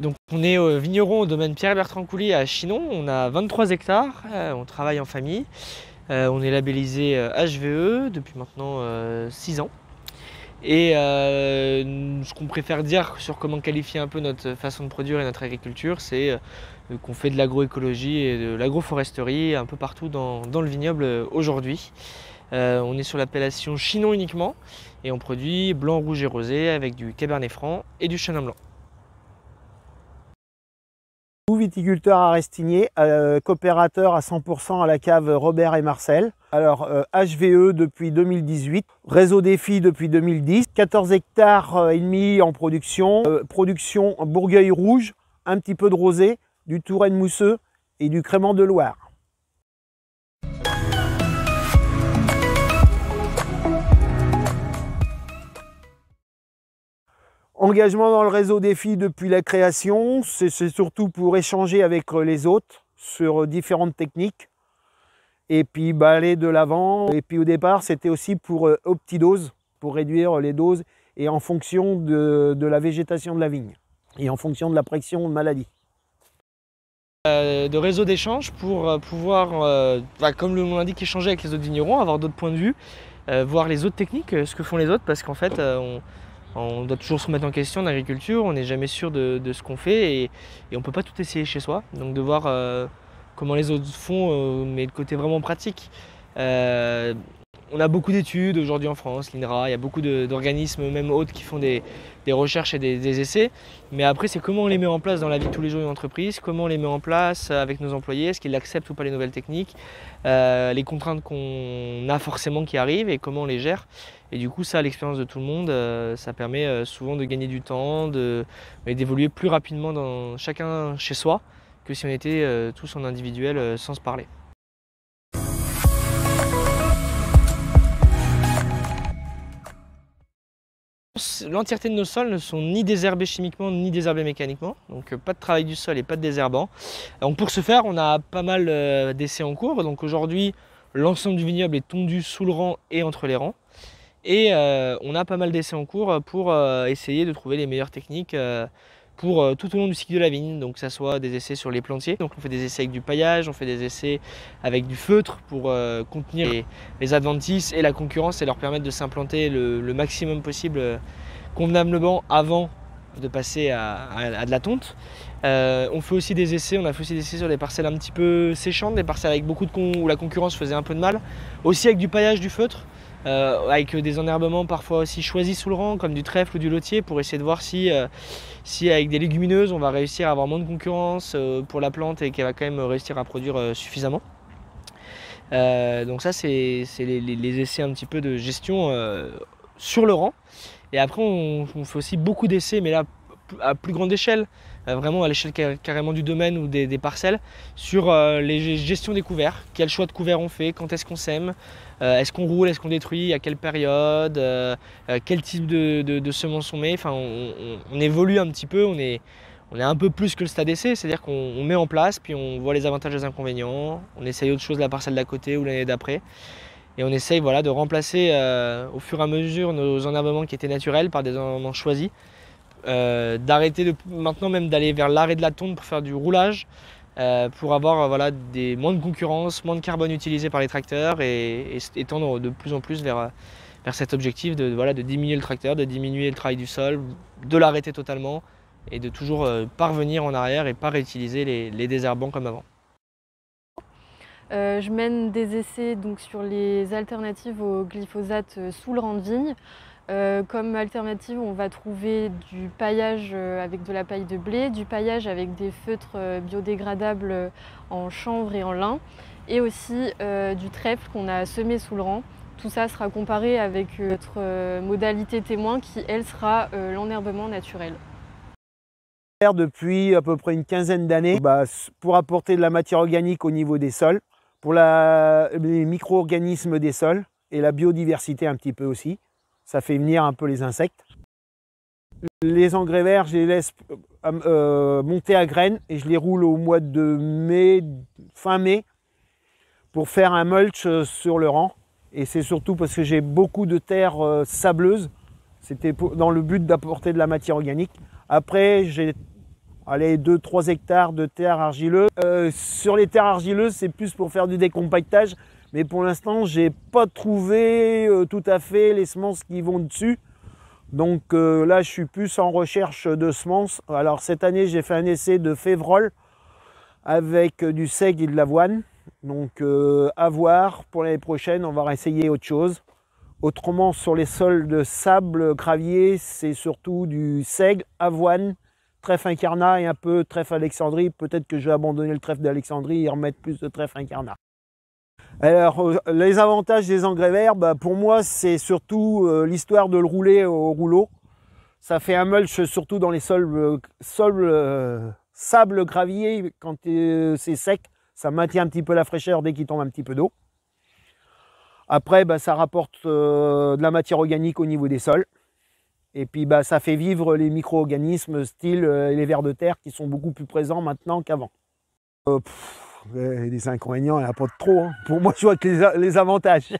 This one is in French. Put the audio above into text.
Donc on est vigneron au domaine Pierre-Bertrand Coulis à Chinon, on a 23 hectares, on travaille en famille, on est labellisé HVE depuis maintenant 6 ans. Et ce qu'on préfère dire sur comment qualifier un peu notre façon de produire et notre agriculture, c'est qu'on fait de l'agroécologie et de l'agroforesterie un peu partout dans le vignoble aujourd'hui. On est sur l'appellation Chinon uniquement et on produit blanc, rouge et rosé avec du cabernet franc et du chenin blanc. Viticulteur à Restigné, coopérateur à 100% à la cave Robert et Marcel. Alors HVE depuis 2018, Réseau Défi depuis 2010, 14 hectares et demi en production, production Bourgueil rouge, un petit peu de rosé, du Touraine mousseux et du crément de Loire. Engagement dans le réseau Défi depuis la création, c'est surtout pour échanger avec les autres sur différentes techniques et puis aller de l'avant. Et puis au départ, c'était aussi pour optidose, pour réduire les doses et en fonction de la végétation de la vigne et en fonction de la pression de maladie. De réseau d'échange pour pouvoir, comme le nom l'indique, échanger avec les autres vignerons, avoir d'autres points de vue, voir les autres techniques, ce que font les autres, parce qu'en fait, on doit toujours se remettre en question en agriculture, on n'est jamais sûr de ce qu'on fait et on ne peut pas tout essayer chez soi. Donc de voir comment les autres font, mais le côté vraiment pratique. On a beaucoup d'études aujourd'hui en France, l'INRA, il y a beaucoup d'organismes, même autres, qui font des recherches et des essais. Mais après, c'est comment on les met en place dans la vie de tous les jours d'une entreprise, comment on les met en place avec nos employés, est-ce qu'ils acceptent ou pas les nouvelles techniques, les contraintes qu'on a forcément qui arrivent et comment on les gère. Et du coup, ça, l'expérience de tout le monde, ça permet souvent de gagner du temps, d'évoluer plus rapidement chacun chez soi que si on était tous en individuel sans se parler. L'entièreté de nos sols ne sont ni désherbés chimiquement ni désherbés mécaniquement, donc pas de travail du sol et pas de désherbant. Donc pour ce faire, on a pas mal d'essais en cours. Donc aujourd'hui, l'ensemble du vignoble est tondu sous le rang et entre les rangs. Et on a pas mal d'essais en cours pour essayer de trouver les meilleures techniques pour tout au long du cycle de la vigne, donc que ce soit des essais sur les plantiers, donc on fait des essais avec du paillage, on fait des essais avec du feutre pour contenir les adventices et la concurrence et leur permettre de s'implanter le maximum possible convenablement avant de passer à de la tonte. On fait aussi des essais, on a fait aussi des essais sur des parcelles un petit peu séchantes, des parcelles avec beaucoup où la concurrence faisait un peu de mal, aussi avec du paillage, du feutre. Avec des enherbements parfois aussi choisis sous le rang, comme du trèfle ou du lotier, pour essayer de voir si avec des légumineuses on va réussir à avoir moins de concurrence pour la plante et qu'elle va quand même réussir à produire suffisamment. Donc ça c'est les essais un petit peu de gestion sur le rang. Et après on fait aussi beaucoup d'essais, mais là à plus grande échelle, vraiment à l'échelle carrément du domaine ou des parcelles, sur les gestions des couverts. Quel choix de couverts on fait, quand est-ce qu'on sème, est-ce qu'on roule, est-ce qu'on détruit, à quelle période, quel type de semences on met. Enfin, on évolue un petit peu, on est un peu plus que le stade essai, c'est-à-dire qu'on met en place, puis on voit les avantages et les inconvénients, on essaye autre chose la parcelle d'à côté ou l'année d'après. Et on essaye de remplacer au fur et à mesure nos enherbements qui étaient naturels par des enherbements choisis. D'arrêter maintenant même d'aller vers l'arrêt de la tonte pour faire du roulage, pour avoir moins de concurrence, moins de carbone utilisé par les tracteurs et tendre de plus en plus vers cet objectif de diminuer le tracteur, de diminuer le travail du sol, de l'arrêter totalement et de toujours pas revenir en arrière et pas réutiliser les désherbants comme avant. Je mène des essais donc, sur les alternatives au glyphosate sous le rang de vigne. Comme alternative, on va trouver du paillage avec de la paille de blé, du paillage avec des feutres biodégradables en chanvre et en lin, et aussi du trèfle qu'on a semé sous le rang. Tout ça sera comparé avec notre modalité témoin qui, elle, sera l'enherbement naturel. Depuis à peu près une quinzaine d'années, pour apporter de la matière organique au niveau des sols, pour les micro-organismes des sols et la biodiversité un petit peu aussi. Ça fait venir un peu les insectes. Les engrais verts, je les laisse monter à graines et je les roule au mois de mai, fin mai, pour faire un mulch sur le rang. Et c'est surtout parce que j'ai beaucoup de terre sableuse. C'était dans le but d'apporter de la matière organique. Après, allez, 2-3 hectares de terre argileuse. Sur les terres argileuses, c'est plus pour faire du décompactage, mais pour l'instant, j'ai pas trouvé tout à fait les semences qui vont dessus. Donc là, je suis plus en recherche de semences. Alors cette année, j'ai fait un essai de févrole avec du seigle et de l'avoine. Donc à voir, pour l'année prochaine, on va essayer autre chose. Autrement, sur les sols de sable gravier, c'est surtout du seigle, avoine, trèfle incarnat et un peu trèfle Alexandrie. Peut-être que je vais abandonner le trèfle d'Alexandrie et remettre plus de trèfle incarnat. Alors, les avantages des engrais verts, pour moi, c'est surtout l'histoire de le rouler au rouleau. Ça fait un mulch surtout dans les sols sable gravier, quand c'est sec. Ça maintient un petit peu la fraîcheur dès qu'il tombe un petit peu d'eau. Après, ça rapporte de la matière organique au niveau des sols. Et puis, ça fait vivre les micro-organismes, style les vers de terre, qui sont beaucoup plus présents maintenant qu'avant. Les inconvénients, il n'y en a pas de trop. Hein. Pour moi, je vois que les avantages.